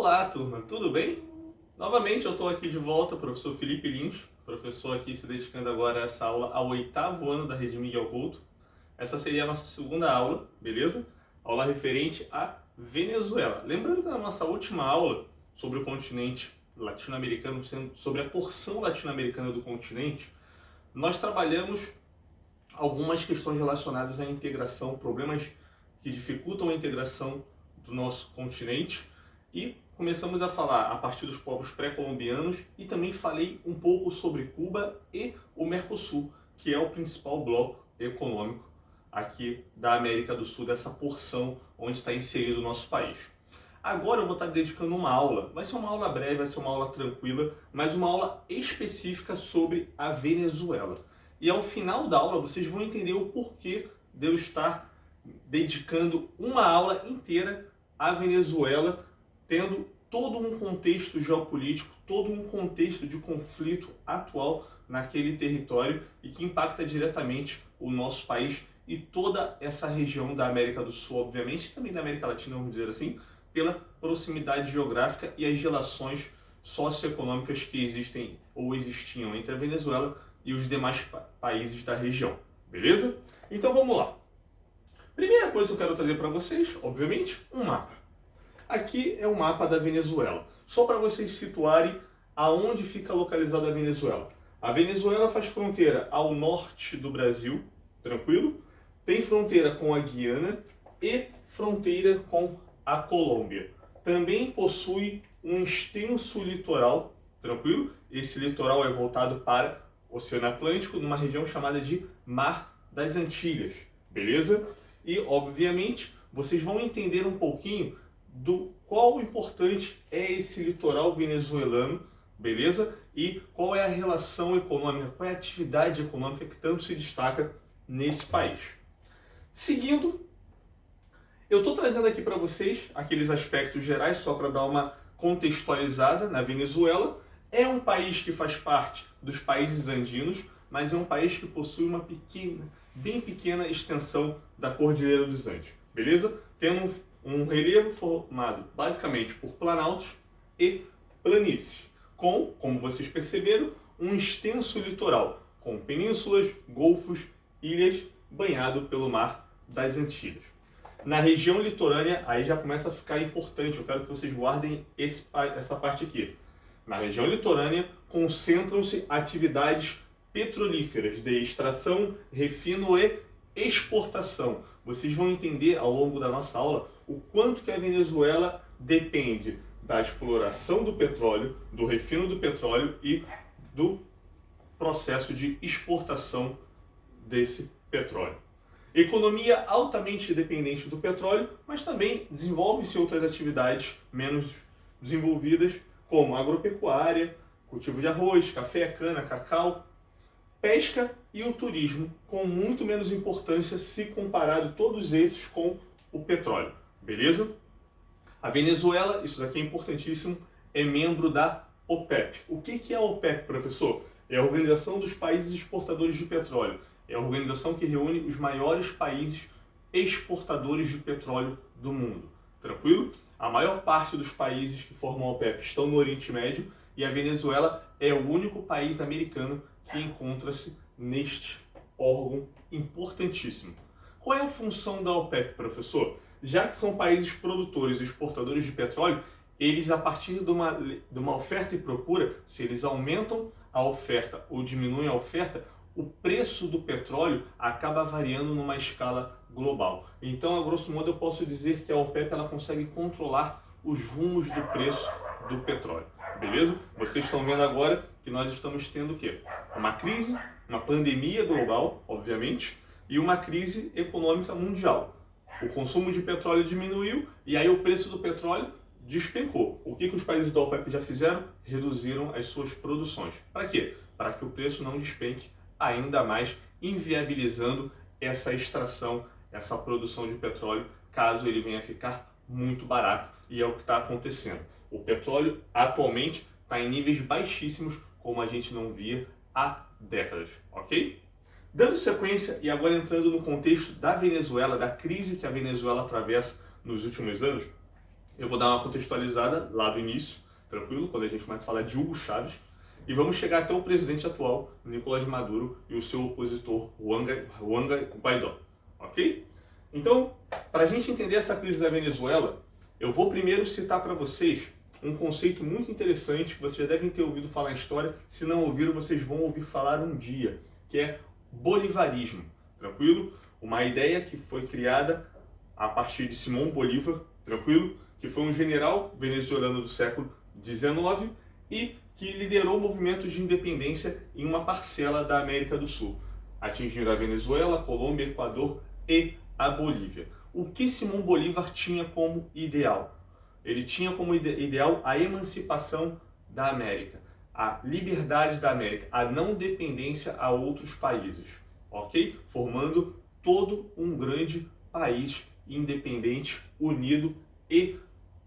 Olá, turma, tudo bem? Novamente eu estou aqui de volta, professor Felipe Lins, professor aqui se dedicando agora a essa aula ao 8º ano da Rede Miguel Couto. Essa seria a nossa segunda aula, beleza? Aula referente à Venezuela. Lembrando que na nossa última aula sobre o continente latino-americano, sobre a porção latino-americana do continente, nós trabalhamos algumas questões relacionadas à integração, problemas que dificultam a integração do nosso continente, e começamos a falar a partir dos povos pré-colombianos e também falei um pouco sobre Cuba e o Mercosul, que é o principal bloco econômico aqui da América do Sul, dessa porção onde está inserido o nosso país. Agora eu vou estar dedicando uma aula, vai ser uma aula breve, vai ser uma aula tranquila, mas uma aula específica sobre a Venezuela. E ao final da aula vocês vão entender o porquê de eu estar dedicando uma aula inteira à Venezuela, tendo todo um contexto geopolítico, todo um contexto de conflito atual naquele território e que impacta diretamente o nosso país e toda essa região da América do Sul, obviamente, e também da América Latina, vamos dizer assim, pela proximidade geográfica e as relações socioeconômicas que existem ou existiam entre a Venezuela e os demais países da região, beleza? Então vamos lá. Primeira coisa que eu quero trazer para vocês, obviamente, um mapa. Aqui é o mapa da Venezuela, só para vocês situarem aonde fica localizada a Venezuela. A Venezuela faz fronteira ao norte do Brasil, tranquilo? Tem fronteira com a Guiana e fronteira com a Colômbia. Também possui um extenso litoral, tranquilo? Esse litoral é voltado para o Oceano Atlântico, numa região chamada de Mar das Antilhas, beleza? E, obviamente, vocês vão entender um pouquinho do qual importante é esse litoral venezuelano, beleza? E qual é a relação econômica, qual é a atividade econômica que tanto se destaca nesse país. Seguindo, eu estou trazendo aqui para vocês aqueles aspectos gerais, só para dar uma contextualizada na Venezuela. É um país que faz parte dos países andinos, mas é um país que possui uma pequena, bem pequena extensão da Cordilheira dos Andes, beleza? Tendo um relevo formado basicamente por planaltos e planícies, com, como vocês perceberam, um extenso litoral, com penínsulas, golfos, ilhas, banhado pelo Mar das Antilhas. Na região litorânea, aí já começa a ficar importante, eu quero que vocês guardem essa parte aqui. Na região litorânea, concentram-se atividades petrolíferas de extração, refino e exportação. Vocês vão entender ao longo da nossa aula o quanto que a Venezuela depende da exploração do petróleo, do refino do petróleo e do processo de exportação desse petróleo. Economia altamente dependente do petróleo, mas também desenvolve-se outras atividades menos desenvolvidas, como agropecuária, cultivo de arroz, café, cana, cacau, pesca e o turismo, com muito menos importância se comparado todos esses com o petróleo, beleza? A Venezuela, isso daqui é importantíssimo, é membro da OPEP. O que é a OPEP, professor? É a Organização dos Países Exportadores de Petróleo. É a organização que reúne os maiores países exportadores de petróleo do mundo. Tranquilo? A maior parte dos países que formam a OPEP estão no Oriente Médio e a Venezuela é o único país americano que encontra-se neste órgão importantíssimo. Qual é a função da OPEP, professor? Já que são países produtores e exportadores de petróleo, eles, a partir de uma oferta e procura, se eles aumentam a oferta ou diminuem a oferta, o preço do petróleo acaba variando numa escala global. Então, a grosso modo, eu posso dizer que a OPEP ela consegue controlar os rumos do preço do petróleo. Beleza? Vocês estão vendo agora que nós estamos tendo o quê? Uma crise, uma pandemia global, obviamente, e uma crise econômica mundial. O consumo de petróleo diminuiu e aí o preço do petróleo despencou. O que os países da OPEP já fizeram? Reduziram as suas produções. Para quê? Para que o preço não despenque ainda mais, inviabilizando essa extração, essa produção de petróleo, caso ele venha a ficar muito barato. E é o que está acontecendo. O petróleo atualmente está em níveis baixíssimos, como a gente não via há décadas, ok? Dando sequência e agora entrando no contexto da Venezuela, da crise que a Venezuela atravessa nos últimos anos, Eu vou dar uma contextualizada lá do início, tranquilo? Quando a gente começa a falar de Hugo Chávez. E vamos chegar até o presidente atual, Nicolás Maduro, e o seu opositor, Juan Guaidó. Ok? Então, para a gente entender essa crise da Venezuela, eu vou primeiro citar para vocês um conceito muito interessante que vocês já devem ter ouvido falar em história. Se não ouviram, vocês vão ouvir falar um dia, que é bolivarismo. Tranquilo? Uma ideia que foi criada a partir de Simão Bolívar, tranquilo? Que foi um general venezuelano do século XIX e que liderou movimentos de independência em uma parcela da América do Sul, atingindo a Venezuela, a Colômbia, Equador e a Bolívia. O que Simão Bolívar tinha como ideal? Ele tinha como ideal a emancipação da América, a liberdade da América, a não dependência a outros países, ok? Formando todo um grande país independente, unido e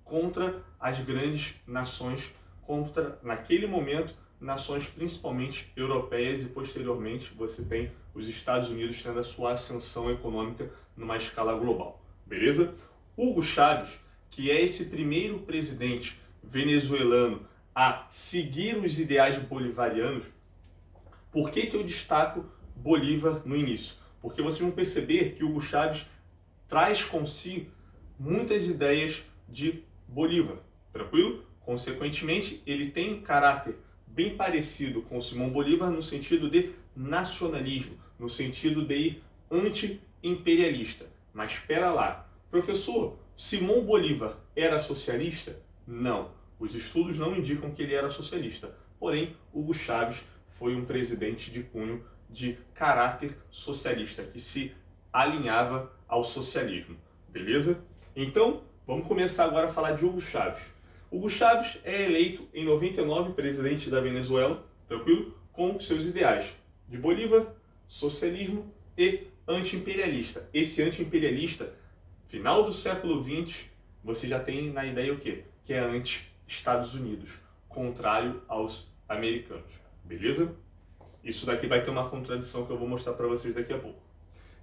contra as grandes nações, contra, naquele momento, nações principalmente europeias, e posteriormente você tem os Estados Unidos tendo a sua ascensão econômica numa escala global, beleza? Hugo Chávez, que é esse primeiro presidente venezuelano a seguir os ideais bolivarianos. Por que eu destaco Bolívar no início? Porque vocês vão perceber que Hugo Chávez traz consigo muitas ideias de Bolívar, tranquilo? Consequentemente, ele tem um caráter bem parecido com Simão Bolívar no sentido de nacionalismo, no sentido de ir anti-imperialista. Mas espera lá, professor, Simão Bolívar era socialista? Não, os estudos não indicam que ele era socialista. Porém, Hugo Chávez foi um presidente de cunho de caráter socialista, que se alinhava ao socialismo, beleza? Então, vamos começar agora a falar de Hugo Chávez. Hugo Chávez é eleito em 99 presidente da Venezuela, tranquilo? Com seus ideais de Bolívar, socialismo e anti-imperialista. Esse anti-imperialista, final do século XX, você já tem na ideia o quê? Que é anti-Estados Unidos, contrário aos americanos, beleza? Isso daqui vai ter uma contradição que eu vou mostrar para vocês daqui a pouco.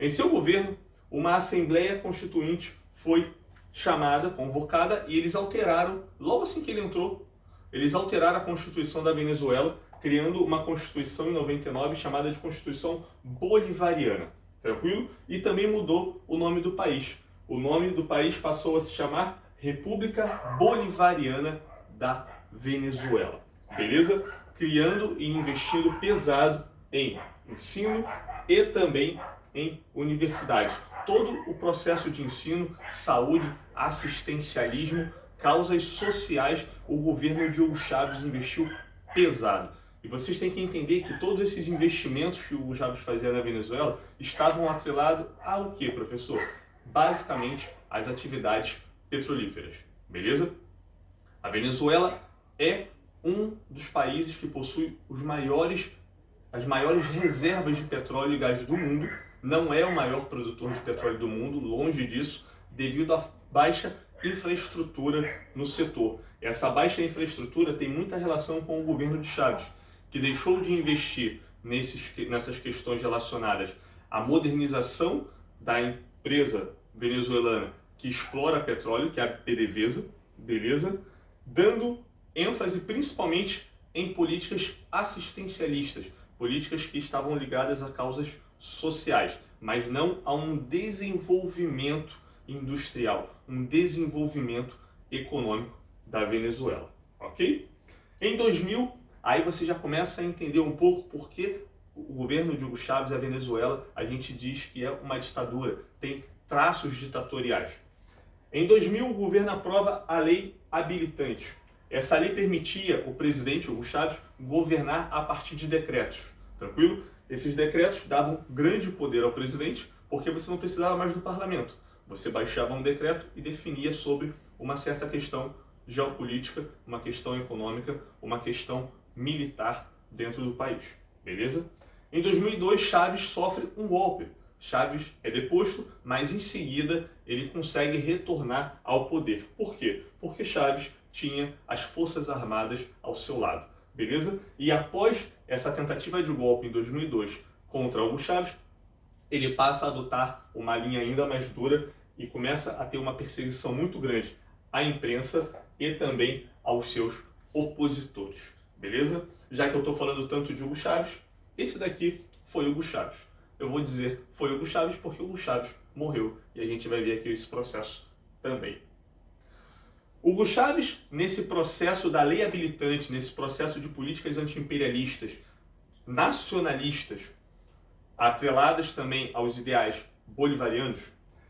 Em seu governo, uma Assembleia Constituinte foi chamada, convocada, e eles alteraram, logo assim que ele entrou, eles alteraram a Constituição da Venezuela, criando uma Constituição em 99 chamada de Constituição Bolivariana, tranquilo? E também mudou o nome do país. O nome do país passou a se chamar República Bolivariana da Venezuela, beleza? Criando e investindo pesado em ensino e também em universidades. Todo o processo de ensino, saúde, assistencialismo, causas sociais, o governo de Hugo Chávez investiu pesado. E vocês têm que entender que todos esses investimentos que o Hugo Chávez fazia na Venezuela estavam atrelados ao quê, professor? Basicamente, às atividades petrolíferas, beleza? A Venezuela é um dos países que possui as maiores reservas de petróleo e gás do mundo. Não é o maior produtor de petróleo do mundo, longe disso, devido à baixa infraestrutura no setor. Essa baixa infraestrutura tem muita relação com o governo de Chávez, que deixou de investir nessas questões relacionadas à modernização da empresa venezuelana que explora petróleo, que é a PDVSA, beleza? Dando ênfase principalmente em políticas assistencialistas, políticas que estavam ligadas a causas sociais, mas não a um desenvolvimento industrial, um desenvolvimento econômico da Venezuela, ok? Em 2000, aí você já começa a entender um pouco por que o governo de Hugo Chávez, a Venezuela, a gente diz que é uma ditadura, tem traços ditatoriais. Em 2000, o governo aprova a lei habilitante. Essa lei permitia o presidente Hugo Chávez governar a partir de decretos, tranquilo? Esses decretos davam grande poder ao presidente, porque você não precisava mais do parlamento. Você baixava um decreto e definia sobre uma certa questão geopolítica, uma questão econômica, uma questão militar dentro do país, beleza? Em 2002, Chávez sofre um golpe. Chávez é deposto, mas em seguida ele consegue retornar ao poder. Por quê? Porque Chávez tinha as Forças Armadas ao seu lado, beleza? E após essa tentativa de golpe em 2002 contra Hugo Chávez, ele passa a adotar uma linha ainda mais dura e começa a ter uma perseguição muito grande à imprensa e também aos seus opositores, beleza? Já que eu estou falando tanto de Hugo Chávez, esse daqui foi Hugo Chávez. Eu vou dizer foi Hugo Chávez porque Hugo Chávez morreu e a gente vai ver aqui esse processo também. Hugo Chávez, nesse processo da lei habilitante, nesse processo de políticas anti-imperialistas, nacionalistas, atreladas também aos ideais bolivarianos,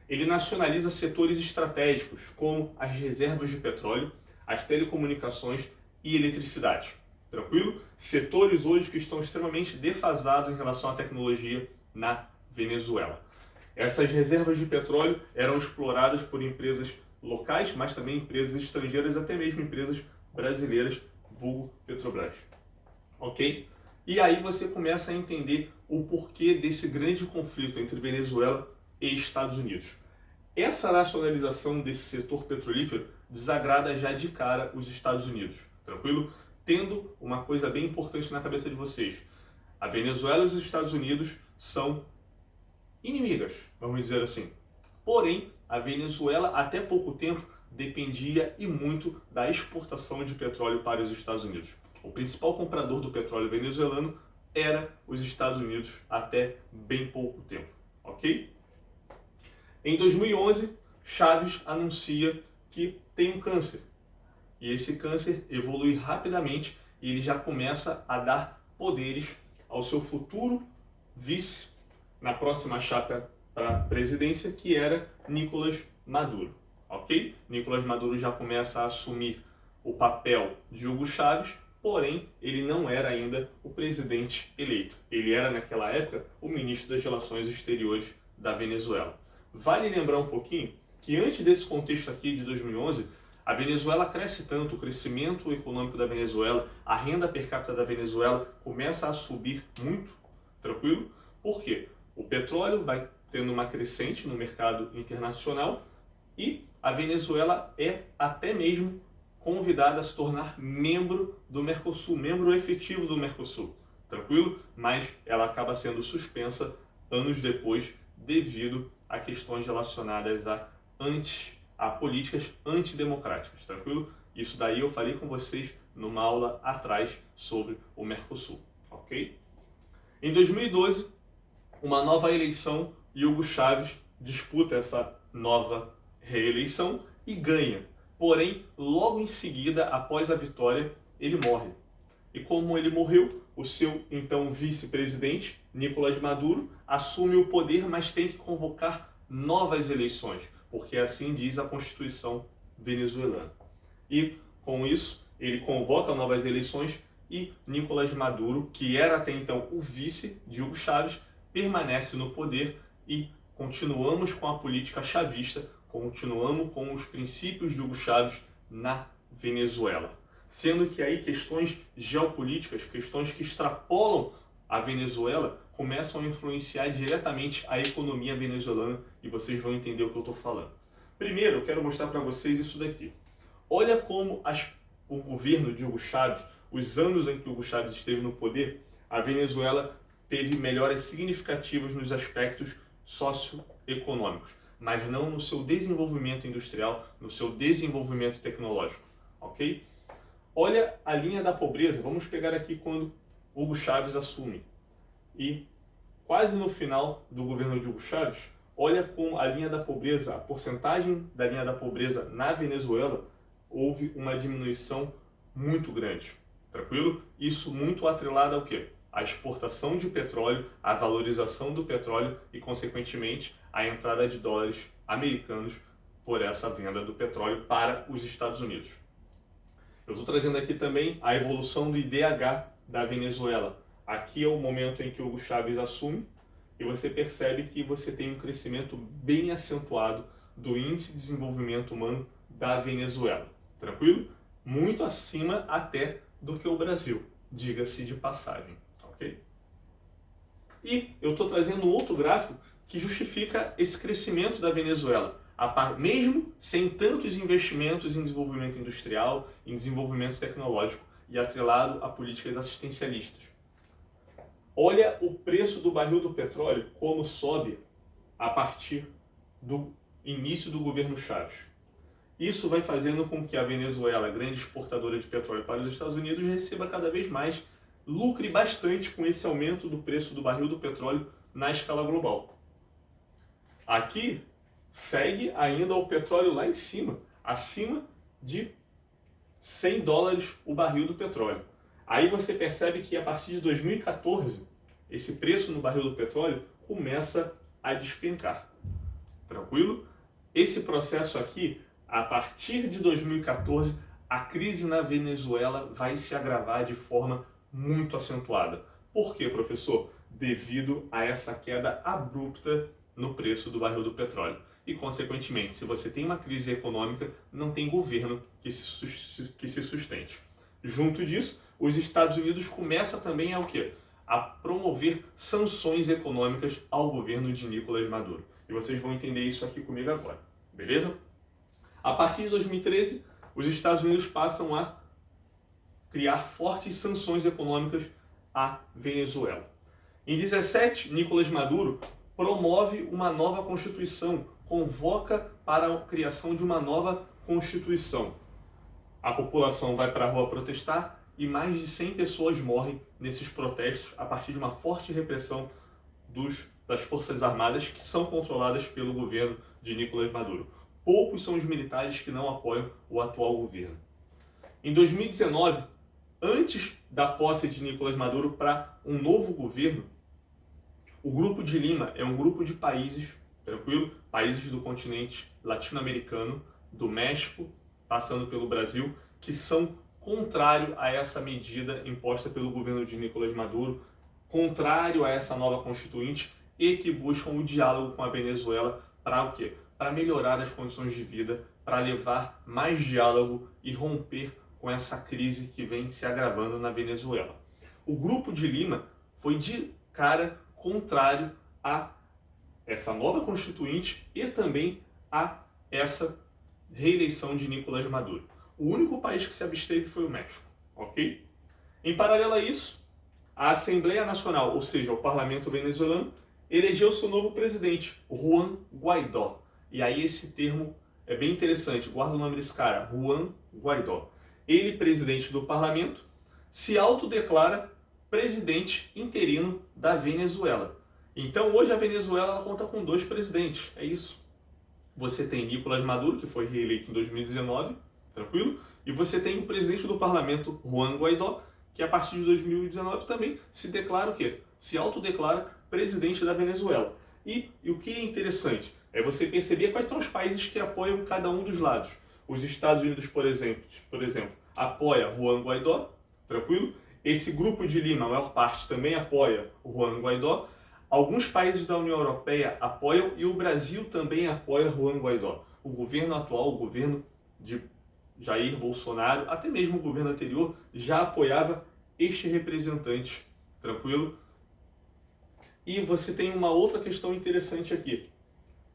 ele nacionaliza setores estratégicos, como as reservas de petróleo, as telecomunicações e eletricidade. Tranquilo? Setores hoje que estão extremamente defasados em relação à tecnologia na Venezuela. Essas reservas de petróleo eram exploradas por empresas locais, mas também empresas estrangeiras, até mesmo empresas brasileiras, vulgo Petrobras. Ok? E aí você começa a entender o porquê desse grande conflito entre Venezuela e Estados Unidos. Essa nacionalização desse setor petrolífero desagrada já de cara os Estados Unidos, tranquilo? Tendo uma coisa bem importante na cabeça de vocês. A Venezuela e os Estados Unidos são inimigas, vamos dizer assim. Porém, a Venezuela até pouco tempo dependia e muito da exportação de petróleo para os Estados Unidos. O principal comprador do petróleo venezuelano era os Estados Unidos até bem pouco tempo, ok? Em 2011, Chávez anuncia que tem um câncer. E esse câncer evolui rapidamente e ele já começa a dar poderes ao seu futuro vice na próxima chapa para a presidência, que era Nicolás Maduro, ok? Nicolás Maduro já começa a assumir o papel de Hugo Chávez, porém ele não era ainda o presidente eleito. Ele era, naquela época, o ministro das Relações Exteriores da Venezuela. Vale lembrar um pouquinho que antes desse contexto aqui de 2011, a Venezuela cresce tanto, o crescimento econômico da Venezuela, a renda per capita da Venezuela começa a subir muito, tranquilo? Por quê? O petróleo vai tendo uma crescente no mercado internacional e a Venezuela é até mesmo convidada a se tornar membro do Mercosul, membro efetivo do Mercosul, tranquilo? Mas ela acaba sendo suspensa anos depois devido a questões relacionadas a políticas antidemocráticas, tranquilo? Isso daí eu falei com vocês numa aula atrás sobre o Mercosul, ok? Em 2012, uma nova eleição e Hugo Chávez disputa essa nova reeleição e ganha. Porém, logo em seguida, após a vitória, ele morre. E como ele morreu, o seu então vice-presidente, Nicolás Maduro, assume o poder, mas tem que convocar novas eleições, porque assim diz a Constituição venezuelana. E com isso, ele convoca novas eleições e Nicolás Maduro, que era até então o vice de Hugo Chávez, permanece no poder e continuamos com a política chavista, continuamos com os princípios de Hugo Chávez na Venezuela. Sendo que aí questões geopolíticas, questões que extrapolam a Venezuela, começam a influenciar diretamente a economia venezuelana e vocês vão entender o que eu estou falando. Primeiro, eu quero mostrar para vocês isso daqui. Olha como o governo de Hugo Chávez, os anos em que Hugo Chávez esteve no poder, a Venezuela teve melhoras significativas nos aspectos socioeconômicos, mas não no seu desenvolvimento industrial, no seu desenvolvimento tecnológico, ok? Olha a linha da pobreza, vamos pegar aqui quando Hugo Chávez assume. E quase no final do governo de Hugo Chávez, olha com a linha da pobreza, a porcentagem da linha da pobreza na Venezuela, houve uma diminuição muito grande, tranquilo? Isso muito atrelado ao quê? A exportação de petróleo, a valorização do petróleo e, consequentemente, a entrada de dólares americanos por essa venda do petróleo para os Estados Unidos. Eu estou trazendo aqui também a evolução do IDH da Venezuela. Aqui é o momento em que Hugo Chávez assume e você percebe que você tem um crescimento bem acentuado do índice de desenvolvimento humano da Venezuela. Tranquilo? Muito acima até do que o Brasil, diga-se de passagem. Ok? E eu estou trazendo um outro gráfico que justifica esse crescimento da Venezuela, mesmo sem tantos investimentos em desenvolvimento industrial, em desenvolvimento tecnológico e atrelado a políticas assistencialistas. Olha o preço do barril do petróleo como sobe a partir do início do governo Chávez. Isso vai fazendo com que a Venezuela, grande exportadora de petróleo para os Estados Unidos, receba cada vez mais, lucre bastante com esse aumento do preço do barril do petróleo na escala global. Aqui segue ainda o petróleo lá em cima, acima de 100 dólares o barril do petróleo. Aí você percebe que a partir de 2014, esse preço no barril do petróleo começa a despencar. Tranquilo? Esse processo aqui, a partir de 2014, a crise na Venezuela vai se agravar de forma muito acentuada. Por quê, professor? Devido a essa queda abrupta no preço do barril do petróleo. E, consequentemente, se você tem uma crise econômica, não tem governo que se sustente. Junto disso, os Estados Unidos começam também a o quê? A promover sanções econômicas ao governo de Nicolás Maduro. E vocês vão entender isso aqui comigo agora, beleza? A partir de 2013, os Estados Unidos passam a criar fortes sanções econômicas à Venezuela. Em 2017, Nicolás Maduro promove uma nova Constituição, convoca para a criação de uma nova Constituição. A população vai para a rua protestar e mais de 100 pessoas morrem nesses protestos a partir de uma forte repressão das Forças Armadas que são controladas pelo governo de Nicolás Maduro. Poucos são os militares que não apoiam o atual governo. Em 2019, antes da posse de Nicolás Maduro para um novo governo, o Grupo de Lima é um grupo de países, tranquilo? Países do continente latino-americano, do México, passando pelo Brasil, que são contrários a essa medida imposta pelo governo de Nicolás Maduro, contrário a essa nova constituinte e que buscam o diálogo com a Venezuela para o quê? Para melhorar as condições de vida, para levar mais diálogo e romper com essa crise que vem se agravando na Venezuela. O Grupo de Lima foi de cara contrário a essa nova constituinte e também a essa reeleição de Nicolás Maduro. O único país que se absteve foi o México, ok? Em paralelo a isso, a Assembleia Nacional, ou seja, o parlamento venezuelano, elegeu seu novo presidente, Juan Guaidó. E aí esse termo é bem interessante, guarda o nome desse cara, Juan Guaidó. Ele, presidente do parlamento, se autodeclara presidente interino da Venezuela. Então hoje a Venezuela ela conta com 2 presidentes, é isso. Você tem Nicolás Maduro, que foi reeleito em 2019, tranquilo? E você tem o presidente do parlamento, Juan Guaidó, que a partir de 2019 também se declara o quê? Se autodeclara presidente da Venezuela. E o que é interessante é você perceber quais são os países que apoiam cada um dos lados. Os Estados Unidos, por exemplo, apoia Juan Guaidó, tranquilo? Esse grupo de Lima, a maior parte, também apoia o Juan Guaidó. Alguns países da União Europeia apoiam e o Brasil também apoia Juan Guaidó. O governo atual, o governo de Jair Bolsonaro, até mesmo o governo anterior, já apoiava este representante, tranquilo? E você tem uma outra questão interessante aqui.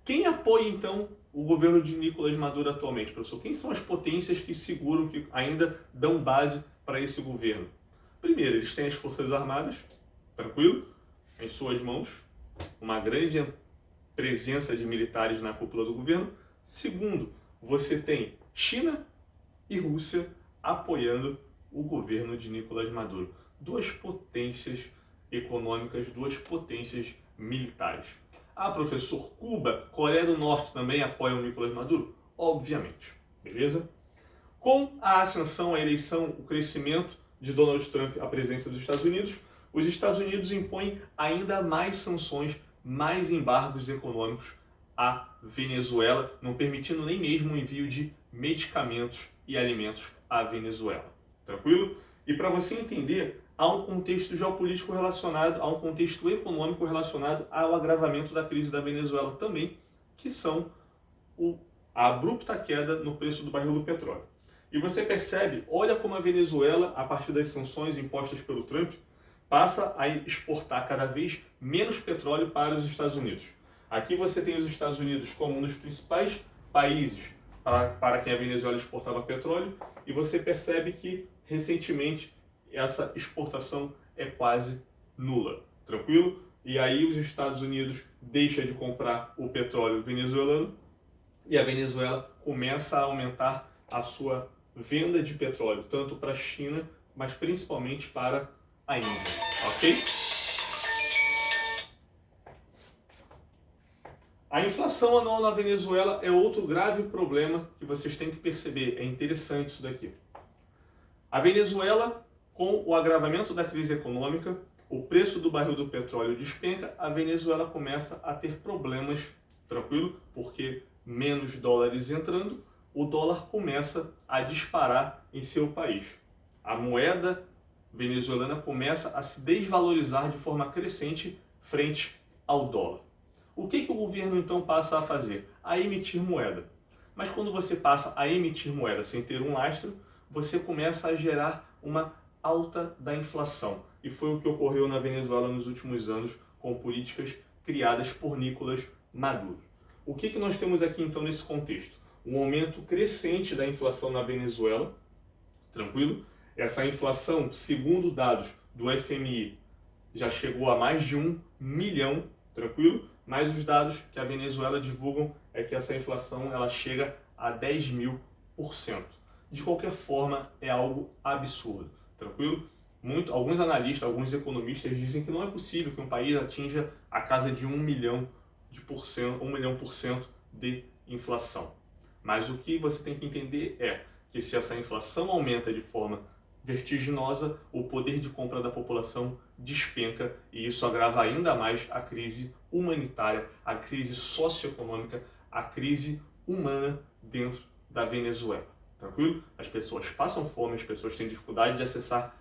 Quem apoia, então, o governo de Nicolás Maduro atualmente, professor? Quem são as potências que seguram, que ainda dão base para esse governo? Primeiro, eles têm as Forças Armadas, tranquilo? Em suas mãos, uma grande presença de militares na cúpula do governo. Segundo, você tem China e Rússia apoiando o governo de Nicolás Maduro. 2 potências econômicas, 2 potências militares. Ah, professor, Cuba, Coreia do Norte também apoiam o Nicolás Maduro? Obviamente, beleza? Com a ascensão, a eleição, o crescimento de Donald Trump à presidência dos Estados Unidos, os Estados Unidos impõem ainda mais sanções, mais embargos econômicos à Venezuela, não permitindo nem mesmo o envio de medicamentos e alimentos à Venezuela. Tranquilo? E para você entender, há um contexto geopolítico relacionado, há um contexto econômico relacionado ao agravamento da crise da Venezuela também, que são a abrupta queda no preço do barril do petróleo. E você percebe, olha como a Venezuela, a partir das sanções impostas pelo Trump, passa a exportar cada vez menos petróleo para os Estados Unidos. Aqui você tem os Estados Unidos como um dos principais países para quem a Venezuela exportava petróleo, e você percebe que, recentemente, essa exportação é quase nula, tranquilo? E aí os Estados Unidos deixam de comprar o petróleo venezuelano e a Venezuela começa a aumentar a sua venda de petróleo, tanto para a China, mas principalmente para a Índia, ok? A inflação anual na Venezuela é outro grave problema que vocês têm que perceber, é interessante isso daqui. A Venezuela, com o agravamento da crise econômica, o preço do barril do petróleo despenca, a Venezuela começa a ter problemas, tranquilo? Porque menos dólares entrando, o dólar começa a disparar em seu país. A moeda venezuelana começa a se desvalorizar de forma crescente frente ao dólar. O que o governo então passa a fazer? A emitir moeda. Mas quando você passa a emitir moeda sem ter um lastro, você começa a gerar uma alta da inflação. E foi o que ocorreu na Venezuela nos últimos anos com políticas criadas por Nicolás Maduro. O que nós temos aqui então nesse contexto? Um aumento crescente da inflação na Venezuela, tranquilo? Essa inflação, segundo dados do FMI, já chegou a mais de 1 milhão, tranquilo? Mas os dados que a Venezuela divulgam é que essa inflação ela chega a 10.000%. De qualquer forma, é algo absurdo, tranquilo? Alguns analistas, alguns economistas dizem que não é possível que um país atinja a casa de 1 milhão por cento de inflação. Mas o que você tem que entender é que se essa inflação aumenta de forma vertiginosa, o poder de compra da população despenca e isso agrava ainda mais a crise humanitária, a crise socioeconômica, a crise humana dentro da Venezuela. Tranquilo? As pessoas passam fome, as pessoas têm dificuldade de acessar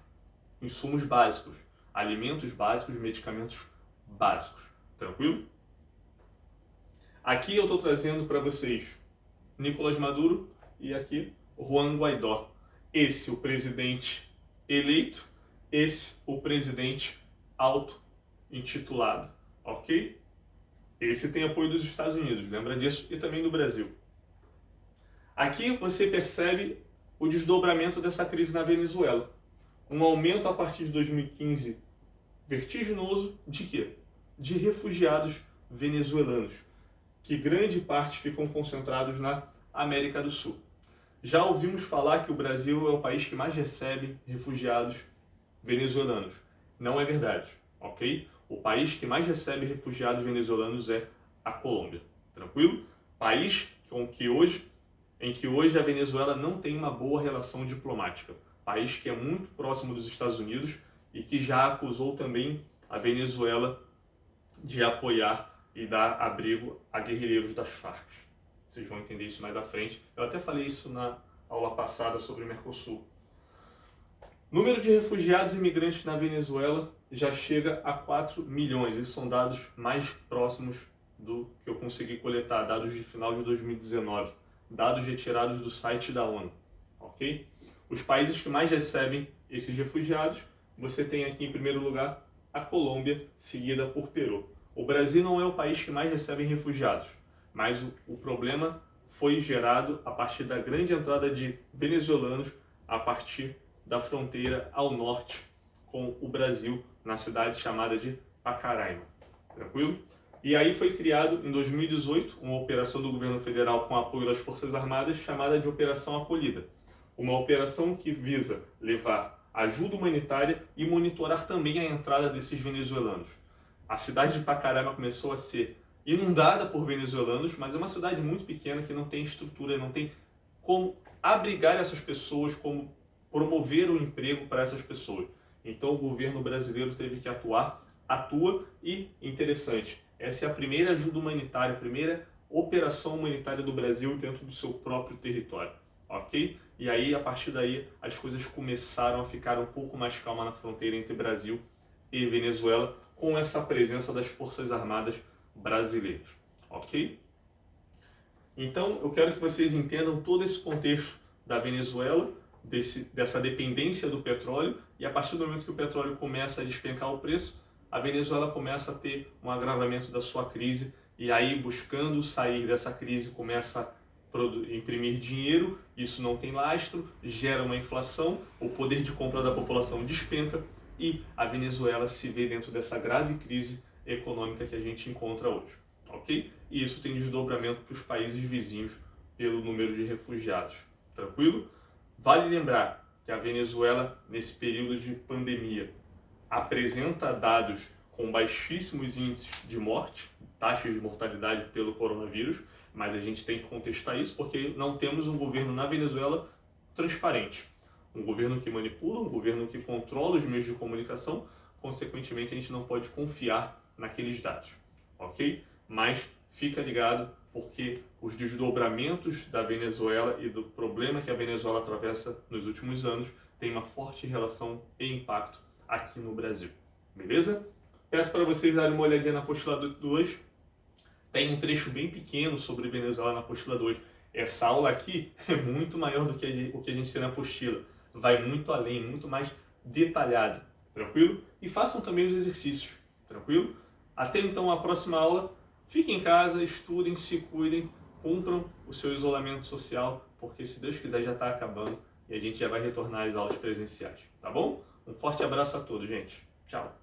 insumos básicos, alimentos básicos, medicamentos básicos. Tranquilo? Aqui eu estou trazendo para vocês Nicolás Maduro e aqui Juan Guaidó. Esse o presidente eleito, esse o presidente auto-intitulado, ok? Esse tem apoio dos Estados Unidos, lembra disso? E também do Brasil. Aqui você percebe o desdobramento dessa crise na Venezuela. Um aumento a partir de 2015 vertiginoso de quê? De refugiados venezuelanos, que grande parte ficam concentrados na América do Sul. Já ouvimos falar que o Brasil é o país que mais recebe refugiados venezuelanos. Não é verdade, ok? O país que mais recebe refugiados venezuelanos é a Colômbia. Tranquilo? País em que hoje a Venezuela não tem uma boa relação diplomática. País que é muito próximo dos Estados Unidos e que já acusou também a Venezuela de apoiar e dar abrigo a guerrilheiros das Farc. Vocês vão entender isso mais à frente. Eu até falei isso na aula passada sobre o Mercosul. Número de refugiados e imigrantes na Venezuela já chega a 4 milhões. Esses são dados mais próximos do que eu consegui coletar, dados de final de 2019. Dados retirados do site da ONU. Ok? Os países que mais recebem esses refugiados, você tem aqui em primeiro lugar a Colômbia, seguida por Peru. O Brasil não é o país que mais recebe refugiados, mas o problema foi gerado a partir da grande entrada de venezuelanos a partir da fronteira ao norte com o Brasil, na cidade chamada de Pacaraima. Tranquilo? E aí foi criado em 2018 uma operação do governo federal com apoio das Forças Armadas chamada de Operação Acolhida. Uma operação que visa levar ajuda humanitária e monitorar também a entrada desses venezuelanos. A cidade de Pacaraima começou a ser inundada por venezuelanos, mas é uma cidade muito pequena que não tem estrutura, não tem como abrigar essas pessoas, como promover o emprego para essas pessoas. Então o governo brasileiro teve que atua e, interessante, essa é a primeira ajuda humanitária, a primeira operação humanitária do Brasil dentro do seu próprio território, ok? E aí, a partir daí, as coisas começaram a ficar um pouco mais calma na fronteira entre Brasil e Venezuela, com essa presença das Forças Armadas brasileiras, ok? Então, eu quero que vocês entendam todo esse contexto da Venezuela, dessa dependência do petróleo, e a partir do momento que o petróleo começa a despencar o preço, a Venezuela começa a ter um agravamento da sua crise, e aí, buscando sair dessa crise, começa a imprimir dinheiro, isso não tem lastro, gera uma inflação, o poder de compra da população despenca, e a Venezuela se vê dentro dessa grave crise econômica que a gente encontra hoje, ok? E isso tem desdobramento para os países vizinhos pelo número de refugiados, tranquilo? Vale lembrar que a Venezuela, nesse período de pandemia, apresenta dados com baixíssimos índices de morte, taxas de mortalidade pelo coronavírus, mas a gente tem que contestar isso porque não temos um governo na Venezuela transparente. Um governo que manipula, um governo que controla os meios de comunicação, consequentemente a gente não pode confiar naqueles dados, ok? Mas fica ligado porque os desdobramentos da Venezuela e do problema que a Venezuela atravessa nos últimos anos têm uma forte relação e impacto aqui no Brasil, beleza? Peço para vocês darem uma olhadinha na apostila 2, tem um trecho bem pequeno sobre Venezuela na apostila 2. Essa aula aqui é muito maior do que o que a gente tem na apostila, vai muito além, muito mais detalhado, tranquilo? E façam também os exercícios, tranquilo? Até então a próxima aula, fiquem em casa, estudem, se cuidem, cumpram o seu isolamento social, porque se Deus quiser já está acabando e a gente já vai retornar às aulas presenciais, tá bom? Um forte abraço a todos, gente. Tchau.